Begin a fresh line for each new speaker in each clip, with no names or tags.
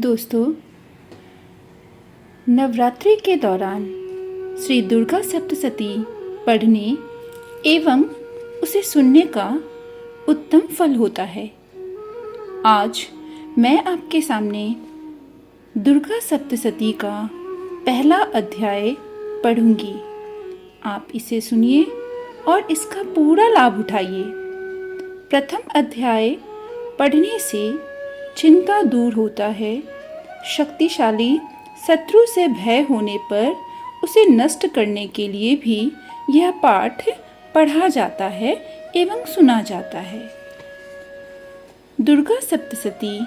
दोस्तों, नवरात्रि के दौरान श्री दुर्गा सप्तशती पढ़ने एवं उसे सुनने का उत्तम फल होता है। आज मैं आपके सामने दुर्गा सप्तशती का पहला अध्याय पढ़ूंगी। आप इसे सुनिए और इसका पूरा लाभ उठाइए। प्रथम अध्याय पढ़ने से चिंता दूर होता है। शक्तिशाली शत्रु से भय होने पर उसे नष्ट करने के लिए भी यह पाठ पढ़ा जाता है एवं सुना जाता है। दुर्गा सप्तशती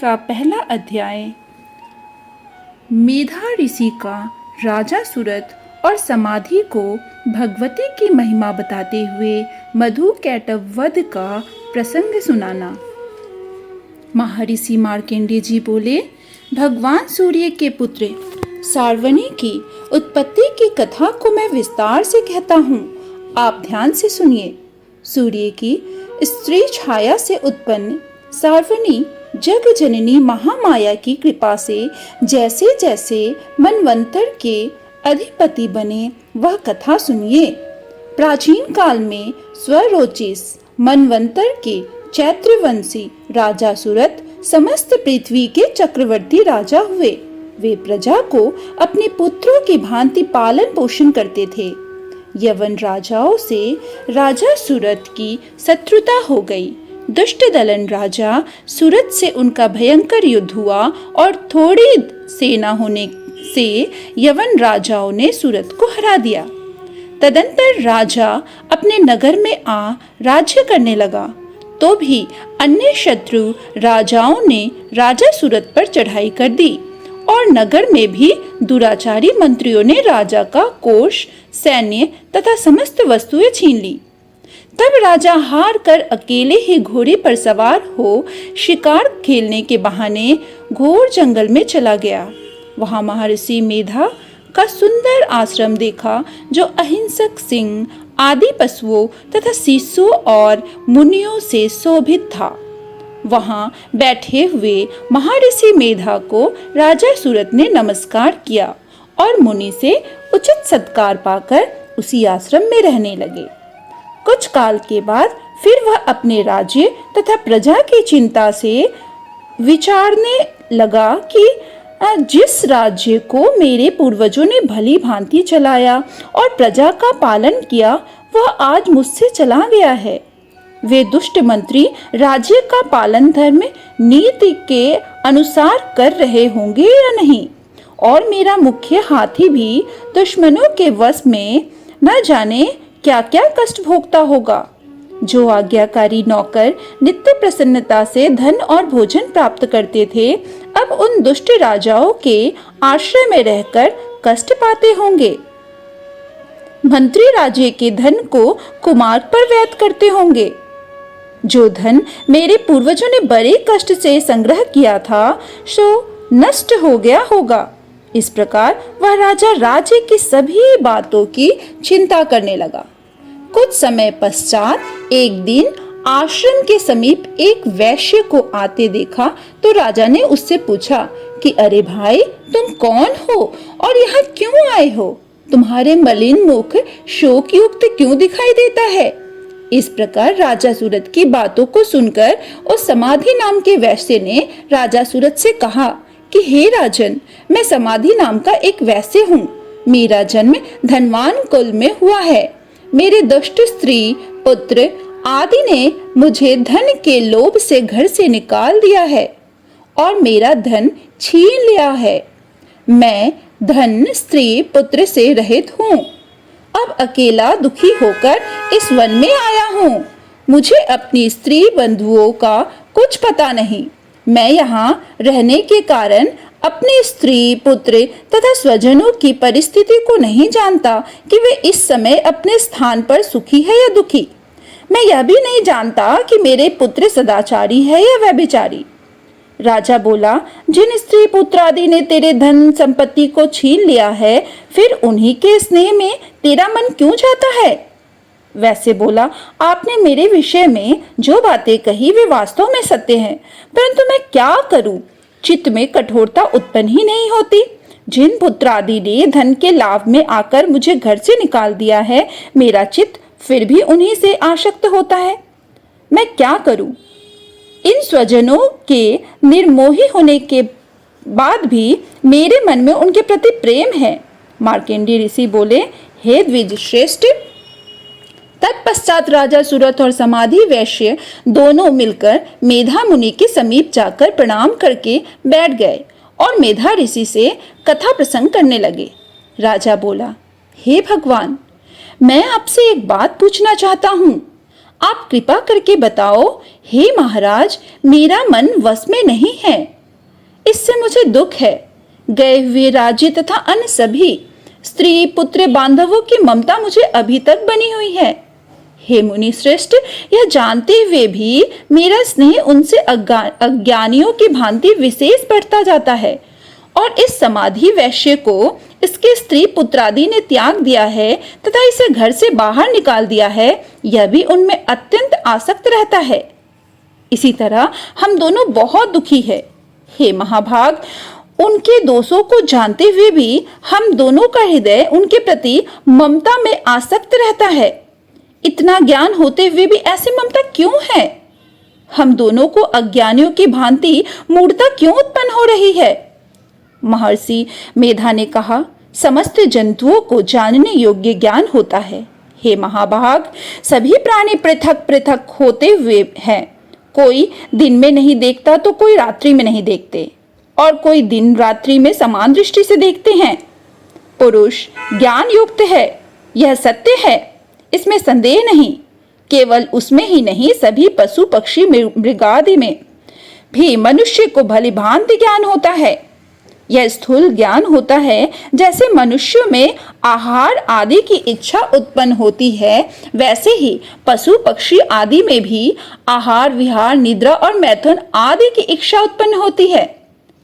का पहला अध्याय मेधा ऋषि का राजा सूरत और समाधि को भगवती की महिमा बताते हुए मधु कैटभ वध का प्रसंग सुनाना। महर्षि मार्कंडेय जी बोले, भगवान सूर्य के पुत्र सार्वनी की उत्पत्ति की कथा को मैं विस्तार से कहता हूँ, आप ध्यान से सुनिए। सूर्य की स्त्री छाया से उत्पन्न सार्वनी जग जननी महामाया की कृपा से जैसे जैसे मनवंतर के अधिपति बने, वह कथा सुनिए। प्राचीन काल में स्वरोचिस मनवंतर के चैत्रवंशी राजा सूरत समस्त पृथ्वी के चक्रवर्ती राजा हुए। वे प्रजा को अपने पुत्रों की भांति पालन पोषण करते थे। यवन राजाओं से राजा सूरत की शत्रुता हो गई। दुष्ट दलन राजा सूरत से उनका भयंकर युद्ध हुआ और थोड़ी सेना होने से यवन राजाओं ने सूरत को हरा दिया। तदंतर राजा अपने नगर में आ राज्य करने लगा, तो भी अन्य शत्रु राजाओं ने राजा सूरत पर चढ़ाई कर दी और नगर में भी दुराचारी मंत्रियों ने राजा का कोष, सैन्य तथा समस्त वस्तुएं छीन ली। तब राजा हार कर अकेले ही घोड़े पर सवार हो शिकार खेलने के बहाने घोर जंगल में चला गया। वहां महर्षि मेधा का सुंदर आश्रम देखा, जो अहिंसक सिंह आदि पशुओं तथा शीशों और मुनियों से शोभित था। वहां बैठे हुए महर्षि मेधा को राजा सूरत ने नमस्कार किया और मुनि से उचित सत्कार पाकर उसी आश्रम में रहने लगे। कुछ काल के बाद फिर वह अपने राज्य तथा प्रजा की चिंता से विचारने लगा कि जिस राज्य को मेरे पूर्वजों ने भली भांति चलाया और प्रजा का पालन किया, वह आज मुझसे चला गया है। वे दुष्ट मंत्री राज्य का पालन धर्म नीति के अनुसार कर रहे होंगे या नहीं, और मेरा मुख्य हाथी भी दुश्मनों के वश में न जाने क्या क्या कष्ट भोगता होगा। जो आज्ञाकारी नौकर नित्य प्रसन्नता से धन और भोजन प्राप्त करते थे, अब उन दुष्ट राजाओं के आश्रय में रहकर कष्ट पाते होंगे। मंत्री राज्य के धन को कुमार्ग पर व्यय करते होंगे। जो धन मेरे पूर्वजों ने बड़े कष्ट से संग्रह किया था, सो नष्ट हो गया होगा। इस प्रकार वह राजा राज्य की सभी बातों की चिंता करने लगा। कुछ समय पश्चात एक दिन आश्रम के समीप एक वैश्य को आते देखा, तो राजा ने उससे पूछा कि अरे भाई, तुम कौन हो और यहाँ क्यों आए हो? तुम्हारे मलिन मुख शोक युक्त क्यों दिखाई देता है? इस प्रकार राजा सूरत की बातों को सुनकर उस समाधि नाम के वैश्य ने राजा सूरत से कहा कि हे राजन, मैं समाधि नाम का एक वैश्य हूँ। मेरा जन्म धनवान कुल में हुआ है। मेरे दुष्ट स्त्री पुत्र आदि ने मुझे धन के लोभ से घर से निकाल दिया है और मेरा धन छीन लिया है। मैं धन, स्त्री, पुत्र से रहित हूँ। अब अकेला दुखी होकर इस वन में आया हूँ। मुझे अपनी स्त्री बंधुओं का कुछ पता नहीं। मैं यहाँ रहने के कारण अपने स्त्री, पुत्र तथा स्वजनों की परिस्थिति को नहीं जानता कि वे इस समय अपने स्थान पर सुखी है या दुखी। मैं यह भी नहीं जानता कि मेरे पुत्र सदाचारी है या व्यभिचारी। राजा बोला, जिन स्त्री पुत्र आदि ने तेरे धन संपत्ति को छीन लिया है, फिर उन्हीं के स्नेह में तेरा मन क्यों जाता है? वैसे बोला, आपने मेरे विषय में जो बातें कही वे वास्तव में सत्य हैं, परंतु मैं क्या करूं? चित्त में कठोरता उत्पन्न ही नहीं होती। जिन पुत्रादि ने धन के लाभ में आकर मुझे घर से निकाल दिया है, मेरा चित्त फिर भी उन्हीं से आसक्त होता है। मैं क्या करूं? इन स्वजनों के निर्मोही होने के बाद भी मेरे मन में उनके प्रति प्रेम है। मार्कंडेय ऋषि बोले, हे द्विज श्रेष्ठ। तत्पश्चात राजा सूरत और समाधि वैश्य दोनों मिलकर मेधा मुनि के समीप जाकर प्रणाम करके बैठ गए और मेधा ऋषि से कथा प्रसंग करने लगे। राजा बोला, हे भगवान, मैं आपसे एक बात पूछना चाहता हूँ। आप कृपा करके बताओ। हे महाराज, मेरा मन वश में नहीं है। इससे मुझे दुख है। गए हुए राज्य तथा अन्य सभी स्त्री पुत्र बांधवों की ममता मुझे अभी तक बनी हुई है। हे मुनि श्रेष्ठ, यह जानते हुए भी मेरा स्नेह उनसे अज्ञानियों की भांति विशेष बढ़ता जाता है और इस समाधि वैश्य को इसके स्त्री पुत्रादि ने त्याग दिया है तथा इसे घर से बाहर निकाल दिया है, यह भी उनमें अत्यंत आसक्त रहता है। इसी तरह हम दोनों बहुत दुखी है। हे महाभाग, उनके दोषों को जानते हुए भी हम दोनों का हृदय उनके प्रति ममता में आसक्त रहता है। इतना ज्ञान होते हुए भी ऐसी ममता क्यों है? हम दोनों को अज्ञानियों की भांति मूढ़ता क्यों उत्पन्न हो रही है? महर्षि मेधा ने कहा, समस्त जंतुओं को जानने योग्य ज्ञान होता है। हे महाभाग, सभी प्राणी पृथक पृथक होते हुए हैं। कोई दिन में नहीं देखता तो कोई रात्रि में नहीं देखते, और कोई दिन रात्रि में समान दृष्टि से देखते हैं। पुरुष ज्ञान युक्त है, यह सत्य है, इसमें संदेह नहीं। केवल उसमें ही नहीं, सभी पशु पक्षी मृगादि में भी मनुष्य को भली भांति ज्ञान होता है। यह स्थूल ज्ञान होता है। जैसे मनुष्यों में आहार आदि की इच्छा उत्पन्न होती है, वैसे ही पशु पक्षी आदि में भी आहार विहार निद्रा और मैथुन आदि की इच्छा उत्पन्न होती है।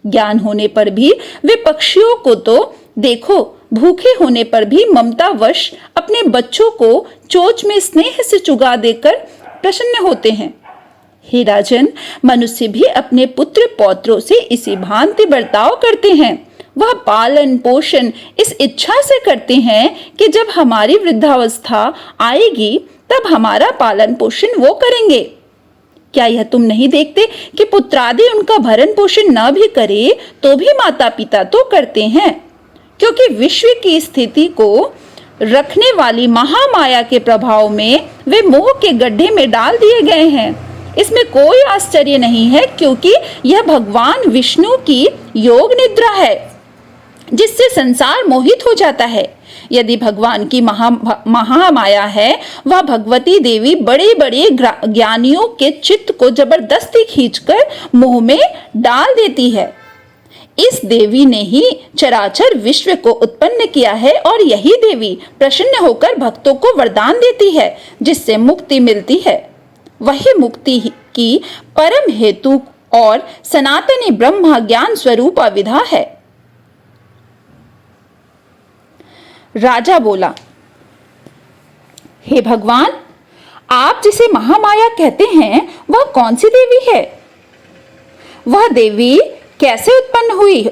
ज्ञान होने पर भी वे पक्षियों को तो देखो, भूखे होने पर भी ममतावश अपने बच्चों को चोंच में स्नेह से चुगा देकर प्रसन्न होते हैं। हे राजन, मनुष्य भी अपने पुत्र पौत्रों से इसी भांति बर्ताव करते हैं। वह पालन पोषण इस इच्छा से करते हैं कि जब हमारी वृद्धावस्था आएगी तब हमारा पालन पोषण वो करेंगे। क्या यह तुम नहीं देखते कि पुत्रादि उनका भरण पोषण न भी करे तो भी माता पिता तो करते हैं, क्योंकि विश्व की स्थिति को रखने वाली महामाया के प्रभाव में वे मोह के गड्ढे में डाल दिए गए हैं। इसमें कोई आश्चर्य नहीं है, क्योंकि यह भगवान विष्णु की योग निद्रा है जिससे संसार मोहित हो जाता है। यदि भगवान की महामाया है, वह भगवती देवी बड़े बड़े ज्ञानियों के चित्त को जबरदस्ती खींचकर मोह में डाल देती है। इस देवी ने ही चराचर विश्व को उत्पन्न किया है और यही देवी प्रसन्न होकर भक्तों को वरदान देती है जिससे मुक्ति मिलती है। वही मुक्ति की परम हेतु और सनातनी ब्रह्म ज्ञान स्वरूप विधा है। राजा बोला, हे भगवान, आप जिसे महामाया कहते हैं वह कौन सी देवी है? वह देवी कैसे उत्पन्न हुई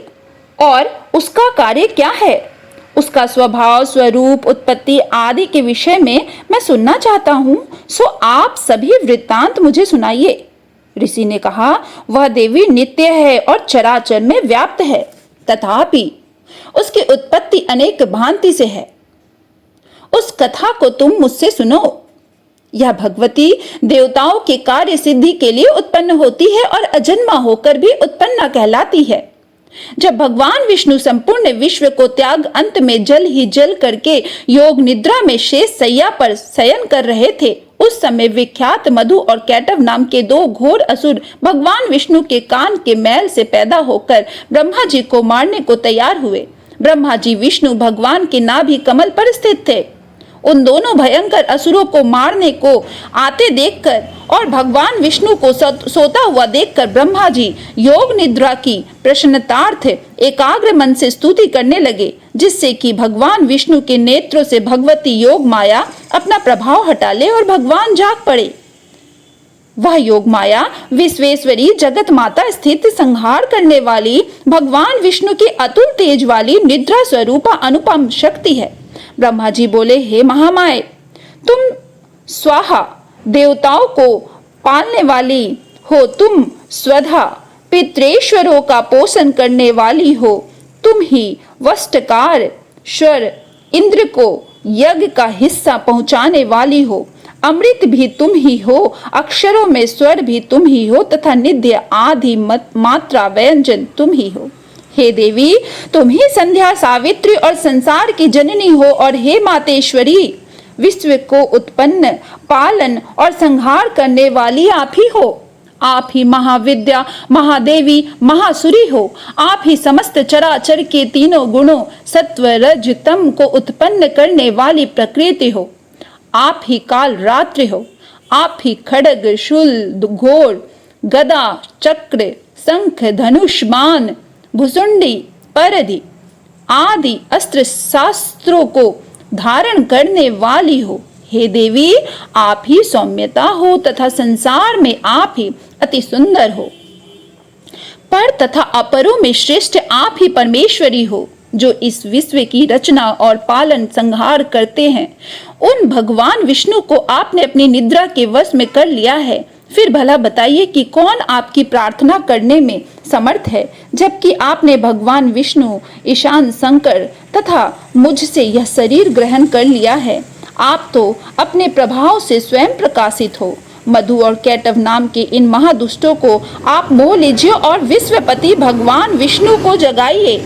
और उसका कार्य क्या है? उसका स्वभाव स्वरूप उत्पत्ति आदि के विषय में मैं सुनना चाहता हूँ, सो आप सभी वृत्तांत मुझे सुनाइए। ऋषि ने कहा, वह देवी नित्य है और चराचर में व्याप्त है, तथापि उसकी उत्पत्ति अनेक भांति से है। उस कथा को तुम मुझसे सुनो। यह भगवती देवताओं के कार्य सिद्धि के लिए उत्पन्न होती है और अजन्मा होकर भी उत्पन्न कहलाती है। जब भगवान विष्णु संपूर्ण विश्व को त्याग अंत में जल ही जल करके योग निद्रा में शेष सैया पर शयन कर रहे थे, उस समय विख्यात मधु और कैटव नाम के दो घोर असुर भगवान विष्णु के कान के मैल से पैदा होकर ब्रह्मा जी को मारने को तैयार हुए। ब्रह्मा जी विष्णु भगवान के नाभि कमल पर स्थित थे। उन दोनों भयंकर असुरों को मारने को आते देखकर और भगवान विष्णु को सोता हुआ देखकर ब्रह्मा जी योग निद्रा की प्रसन्नतार्थ एकाग्र मन से स्तुति करने लगे, जिससे कि भगवान विष्णु के नेत्रों से भगवती योग माया अपना प्रभाव हटा ले और भगवान जाग पड़े। वह योग माया विश्वेश्वरी जगत माता स्थित संहार करने वाली भगवान विष्णु की अतुल तेज वाली निद्रा स्वरूपा अनुपम शक्ति है। ब्रह्मा जी बोले, हे महामाये, तुम स्वाहा देवताओं को पालने वाली हो, तुम स्वधा पितृेश्वरों का पोषण करने वाली हो, तुम ही वष्टकार स्वर इंद्र को यज्ञ का हिस्सा पहुंचाने वाली हो, अमृत भी तुम ही हो, अक्षरों में स्वर भी तुम ही हो तथा निध्य आदि मात्रा व्यंजन तुम ही हो। हे देवी, तुम ही संध्या सावित्री और संसार की जननी हो, और हे मातेश्वरी, विश्व को उत्पन्न पालन और संहार करने वाली आप ही हो। आप ही महाविद्या महादेवी महासुरी हो। आप ही समस्त चराचर के तीनों गुणों सत्व रज तम को उत्पन्न करने वाली प्रकृति हो। आप ही काल रात्रि हो। आप ही खड्ग शूल घोर गदा चक्र शंख धनुष बाण भुसुंडी परधि आदि अस्त्र शास्त्रों को धारण करने वाली हो। हे देवी, आप ही सौम्यता हो तथा संसार में आप ही अति सुंदर हो। पर तथा अपरों में श्रेष्ठ आप ही परमेश्वरी हो, जो इस विश्व की रचना और पालन संहार करते हैं। उन भगवान विष्णु को आपने अपनी निद्रा के वश में कर लिया है। फिर भला बताइए कि कौन आपकी प्रार्थना करने में समर्थ है, जबकि आपने भगवान विष्णु, ईशान शंकर तथा मुझसे यह शरीर ग्रहण कर लिया है। आप तो अपने प्रभाव से स्वयं प्रकाशित हो। मधु और कैटव नाम के इन महादुष्टों को आप मोह लीजिए और विश्वपति भगवान विष्णु को जगाइए।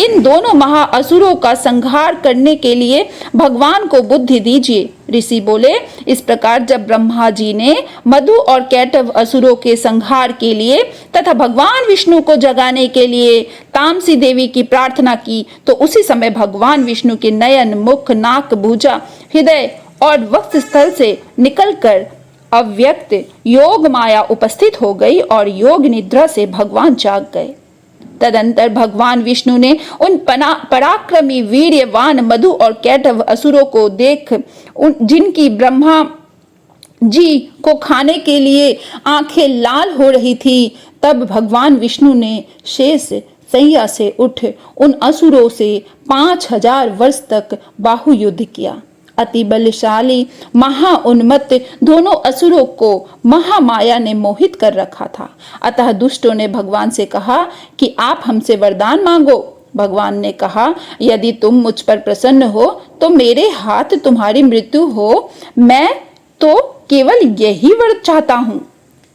इन दोनों महाअसुरों का संहार करने के लिए भगवान को बुद्धि दीजिए। ऋषि बोले, इस प्रकार जब ब्रह्मा जी ने मधु और कैटव असुरों के संहार के लिए तथा भगवान विष्णु को जगाने के लिए तामसी देवी की प्रार्थना की, तो उसी समय भगवान विष्णु के नयन, मुख, नाक, भुजा, हृदय और वक्ष स्थल से निकलकर अव्यक्त योग माया उपस्थित हो गई और योग निद्रा से भगवान जाग गए। तदंतर भगवान विष्णु ने उन पराक्रमी वीर्यवान मधु और कैटव असुरों को देख जिनकी ब्रह्मा जी को खाने के लिए आंखें लाल हो रही थी, तब भगवान विष्णु ने शेष सैया से उठ उन असुरों से 5000 वर्ष तक बाहु युद्ध किया। अति बलशाली महाउन्मत्त दोनों असुरों को महामाया ने मोहित कर रखा था। अतः दुष्टों ने भगवान से कहा कि आप हमसे वरदान मांगो। भगवान ने कहा, यदि तुम मुझ पर प्रसन्न हो तो मेरे हाथ तुम्हारी मृत्यु हो, मैं तो केवल यही वर चाहता हूँ।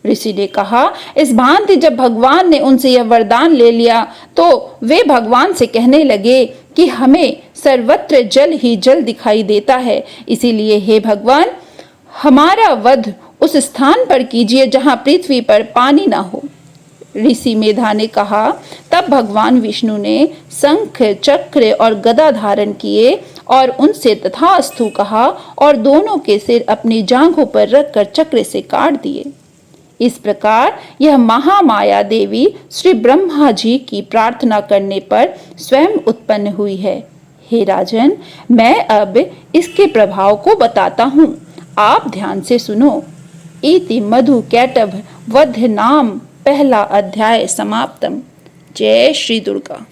ऋषि ने कहा, इस भांति जब भगवान ने उनसे यह वरदान ले लिया तो वे भगवान से कहने लगे कि हमें सर्वत्र जल ही जल दिखाई देता है, इसीलिए हे भगवान, हमारा वध उस स्थान पर कीजिए जहाँ पृथ्वी पर पानी ना हो। ऋषि मेधा ने कहा, तब भगवान विष्णु ने शंख चक्र और गदा धारण किए और उनसे तथास्तु कहा और दोनों के सिर अपनी जांघों पर रखकर चक्र से काट दिए। इस प्रकार यह महामाया देवी श्री ब्रह्मा जी की प्रार्थना करने पर स्वयं उत्पन्न हुई है। हे राजन, मैं अब इसके प्रभाव को बताता हूँ, आप ध्यान से सुनो। इति मधु कैटभ वध नाम पहला अध्याय समाप्तम। जय श्री दुर्गा।